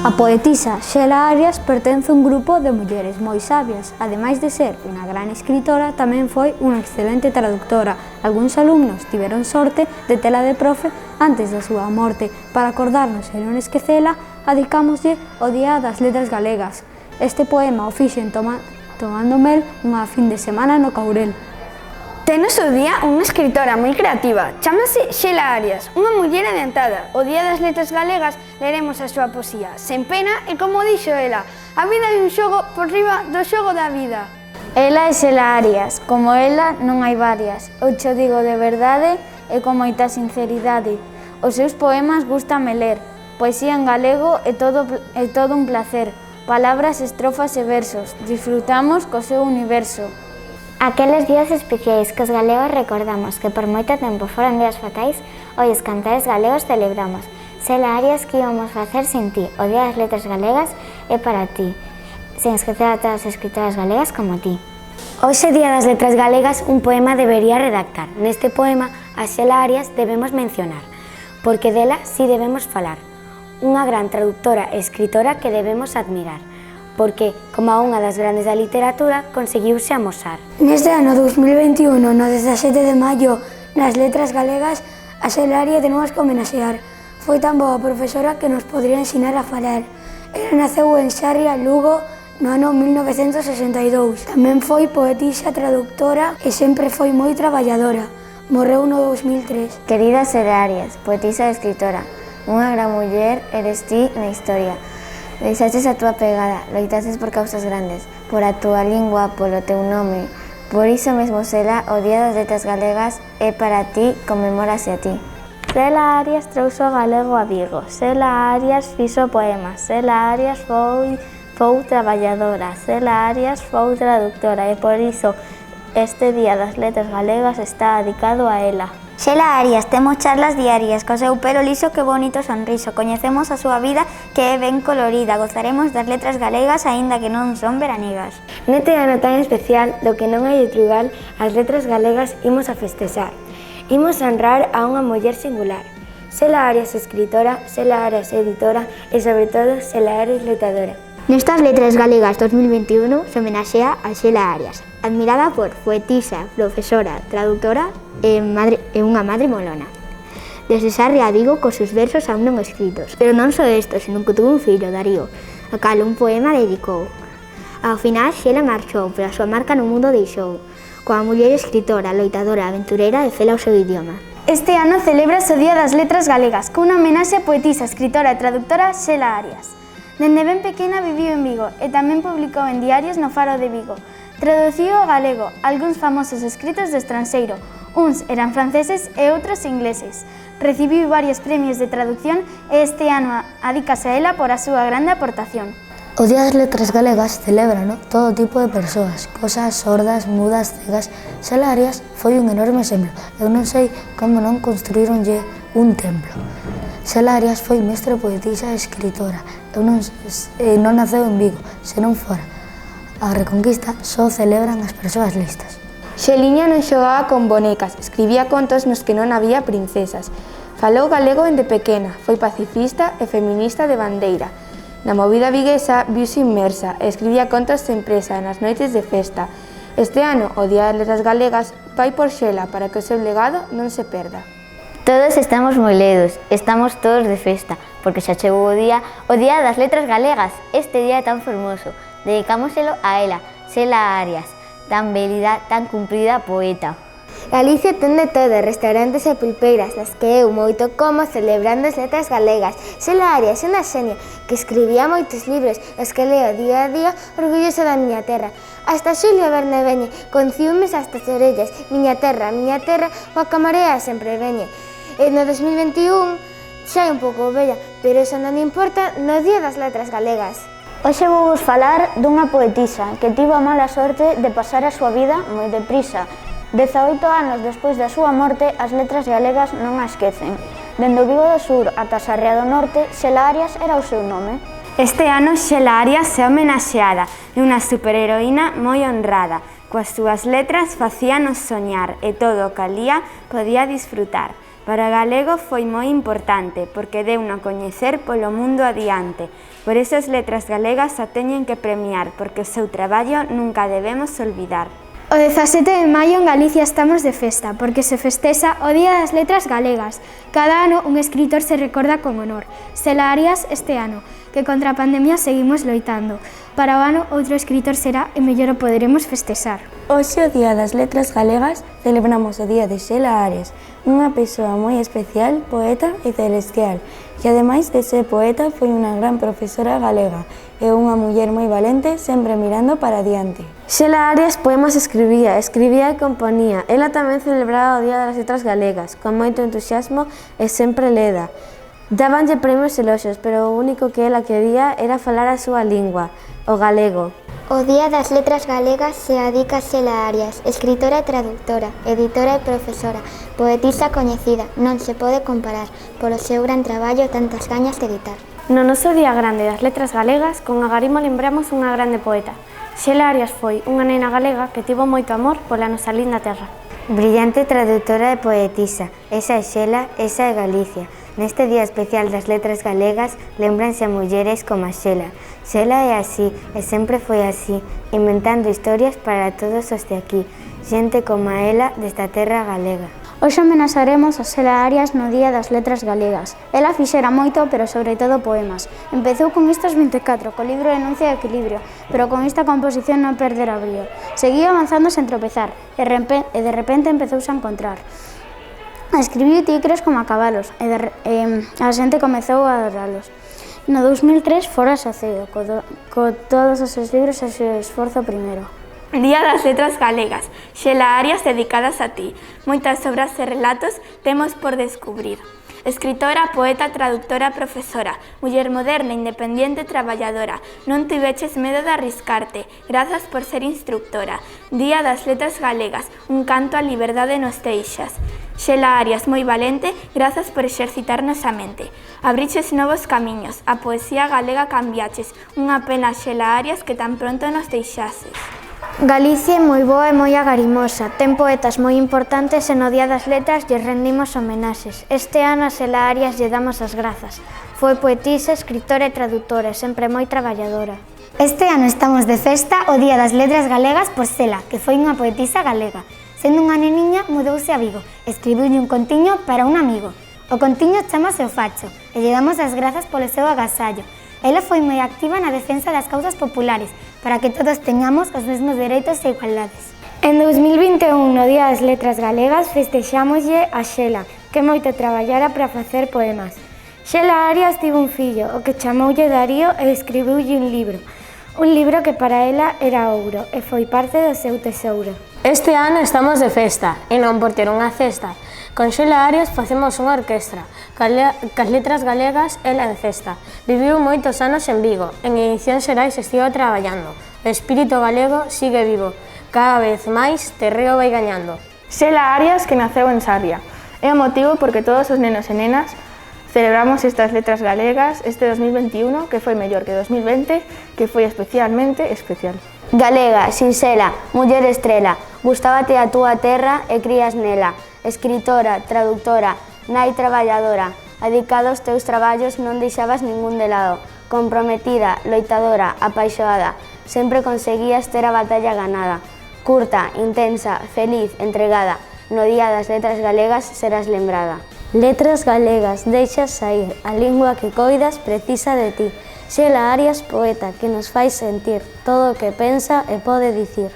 A poetisa Xela Arias pertence a un grupo de mulleres moi sabias. Ademais de ser unha gran escritora, tamén foi unha excelente traductora. Algúns alumnos tiveron sorte de tela de profe antes da súa morte. Para acordarnos e non esquecela, adicámoslle o Día das Letras Galegas. Este poema o fixen tomando mel unha fin de semana no Courel. Ten o seu día unha escritora moi creativa, chámase Xela Arias, unha muller adiantada. O Día das Letras Galegas leremos a súa poesía, sen pena e como dixo ela, a vida é un xogo por riba do xogo da vida. Ela é Xela Arias, como ela non hai varias. Eu cho digo de verdade e con moita sinceridade. Os seus poemas gústame ler, poesía en galego é todo un placer. Palabras, estrofas e versos, disfrutamos co seu universo. Aqueles días especiais que os galegos recordamos que por moito tempo foron días fatais, hoy os cantares galegos celebramos. Xela Arias, que íbamos facer sin ti? O Día das Letras Galegas é para ti, sen esquecer a todas as escritoras galegas como ti. Hoxe, Día das Letras Galegas, un poema debería redactar. Neste poema, a Xela Arias debemos mencionar, porque dela si debemos falar. Unha gran traductora e escritora que debemos admirar, porque, como unha das grandes da literatura, conseguiuse amosar. Neste ano 2021, no 17 de maio, nas Letras Galegas, a Xela Arias tenemos que homenaxear. Foi tan boa profesora que nos podría ensinar a falar. Ela naceu en Sarria, Lugo, no ano 1962. Tamén foi poetisa, traductora e sempre foi moi traballadora. Morreu no 2003. Querida Xela Arias, poetisa e escritora, unha gran muller eres ti na historia. Deixaches a túa pegada, loitaches por causas grandes, por a túa lingua, polo teu nome. Por iso mesmo, Xela, o Día das Letras Galegas é para ti, conmemórase a ti. Xela Arias trouxo o galego a Vigo, Xela Arias fixo poemas, Xela Arias foi traballadora, Xela Arias foi traductora e por iso este Día das Letras Galegas está dedicado a ela. Xela Arias, temos charlas diarias, co seu pelo liso que bonito sonriso. Coñecemos a súa vida que é ben colorida, gozaremos das letras galegas aínda que non son veranegas. Neste ano tan especial, do que non hai outro igual, as letras galegas imos a festexar. Imos a honrar a unha muller singular. Xela Arias escritora, Xela Arias editora e, sobre todo, Xela Arias letradora. Nestas Letras Galegas 2021 se homenaxea a Xela Arias, admirada por poetisa, profesora, traductora e unha madre molona. Desde Sarria a Vigo cos seus versos aún non escritos. Pero non só isto, senón que tuvo un fillo, Darío, a cal un poema dedicou. Ao final, Xela marchou, pero a súa marca no mundo deixou, coa muller escritora, loitadora, aventureira e fela ao seu idioma. Este ano celebrase o Día das Letras Galegas cunha homenaxe a poetisa, escritora e traductora Xela Arias. Dende ben pequena viviu en Vigo e tamén publicou en diarios no Faro de Vigo. Traduciu ao galego algúns famosos escritos do estranxeiro, uns eran franceses e outros ingleses. Recibiu varios premios de traducción e este ano adícase a ela por a súa grande aportación. O Día das Letras Galegas celébrano todo tipo de persoas, cosas sordas, mudas, cegas. Xela Arias foi un enorme exemplo. Eu non sei como non construíronlle un templo. Xela Arias foi mestra, poetisa e escritora. Non naceu en Vigo, senón fora. A Reconquista só celebran as persoas listas. Xeliña non xogaba con bonecas, escribía contos nos que non había princesas. Falou galego dende pequena, foi pacifista e feminista de bandeira. Na movida viguesa viuse inmersa e escribía contos sen presa nas noites de festa. Este ano, o Día das Letras Galegas, vai por Xela para que o seu legado non se perda. Todos estamos moi ledos, estamos todos de festa, porque xa chegou o Día das Letras Galegas, este día tan fermoso. Dedicámoselo a ela, Xela Arias, tan bélida, tan cumprida poeta. Galicia ten de todo, restaurantes e pulpeiras, nas que eu moito como celebrando as letras galegas. Xela Arias é unha xenia que escribía moitos libros, os que leo día a día orgullosa da miña terra. Hasta Xulio Verne veñe, con ciúmes hasta as orellas. Miña terra, coa camarea sempre veñe. E no 2021 xa é un pouco bella, pero eso non importa no Día das Letras Galegas. Hoxe vou vos falar dunha poetisa que tivo a mala sorte de pasar a súa vida moi deprisa. 18 anos despois da súa morte, as letras galegas non a esquecen. Dende o Vigo do Sur ata Sarria do Norte, Xela Arias era o seu nome. Este ano Xela Arias é homenaxeada, é unha superheroína moi honrada. Coas súas letras facíanos soñar e todo o que alía podía disfrutar. Para o galego foi moi importante, porque deu-no a coñecer polo mundo adiante. Por eso as letras galegas a teñen que premiar, porque o seu traballo nunca debemos olvidar. O 17 de maio en Galicia estamos de festa, porque se festexa o Día das Letras Galegas. Cada ano un escritor se recorda con honor. Xela Arias este ano, que contra a pandemia seguimos loitando. Para o ano outro escritor será e mellor o poderemos festexar. Hoxe, o Día das Letras Galegas, celebramos o día de Xela Arias, unha persoa moi especial, poeta e celestial, que ademais de ser poeta foi unha gran profesora galega e unha muller moi valente, sempre mirando para diante. Xela Arias poemas escribía e componía. Ela tamén celebraba o Día das Letras Galegas, con moito entusiasmo e sempre leda. Dábanlle premios e eloxos, pero o único que ela quería era falar a súa lingua, o galego. O Día das Letras Galegas se adica a Xela Arias, escritora e traductora, editora e profesora, poetisa coñecida, non se pode comparar, polo seu gran traballo e tantas gañas de editar. No noso Día Grande das Letras Galegas, con Agarimo lembramos unha grande poeta. Xela Arias foi unha nena galega que tivo moito amor pola nosa linda terra. Brillante traductora e poetisa, esa é Xela, esa é Galicia. Neste día especial das letras galegas lembranse a mulleres como a Xela. Xela é así, e sempre foi así, inventando historias para todos os de aquí, xente como a ela desta terra galega. Hoxe homenaxaremos a Xela Arias no Día das Letras Galegas. Ela fixera moito, pero sobre todo poemas. Empezou con estes 24, co libro Enuncia e Equilibrio, pero con esta composición non perder a brío. Seguía avanzando sen tropezar, e de repente empezouse a encontrar. Escribiu tigres como a cabalos, e a xente comezou a adoralos. No 2003 fora Saceo, co todos os seus libros e o seu esforzo primeiro. Día das Letras Galegas, Xela Arias dedicadas a ti. Moitas obras e relatos temos por descubrir. Escritora, poeta, traductora, profesora, muller moderna, independiente, traballadora. Non tiveches medo de arriscarte, grazas por ser instructora. Día das Letras Galegas, un canto á liberdade nos deixas. Xela Arias, moi valente, grazas por exercitarnos a mente. Abriches novos camiños, a poesía galega cambiaches. Unha pena, Xela Arias, que tan pronto nos deixases. Galicia é moi boa e moi agarimosa, ten poetas moi importantes e no Día das Letras lle rendimos homenaxes. Este ano a Xela Arias lle damos as grazas. Foi poetisa, escritora e traductora, sempre moi traballadora. Este ano estamos de festa o Día das Letras Galegas por Xela, que foi unha poetisa galega. Sendo unha neniña, mudouse a Vigo, escribiulle un contiño para un amigo. O contiño chamase O Facho, e lle damos as grazas polo seu agasallo. Ela foi moi activa na defensa das causas populares, para que todos teñamos os mesmos dereitos e igualdades. En 2021, no Día das Letras Galegas, festexámoslle a Xela, que moito traballara para facer poemas. Xela Arias tivo un fillo, o que chamoulle Darío e escribiulle un libro que para ela era ouro e foi parte do seu tesouro. Este ano estamos de festa, e non por ter unha cesta. Con Xela Arias facemos unha orquestra, cas letras galegas ela en cesta. Viviu moitos anos en Vigo, en edicións xerais estivo traballando. O espírito galego sigue vivo, cada vez máis terreo vai gañando. Xela Arias, que naceu en Sarria. É o motivo porque todos os nenos e nenas celebramos estas letras galegas este 2021, que foi mellor que 2020, que foi especialmente especial. Galega, sinxela, muller estrela, gustábate a túa terra e crías nela. Escritora, traductora, nai traballadora, adicada aos teus traballos non deixabas ningún de lado. Comprometida, loitadora, apaixoada, sempre conseguías ter a batalla ganada. Curta, intensa, feliz, entregada, no Día das Letras Galegas serás lembrada. Letras galegas, deixas sair, a lingua que coidas precisa de ti. Xela Arias, poeta, que nos fai sentir todo o que pensa e pode dicir.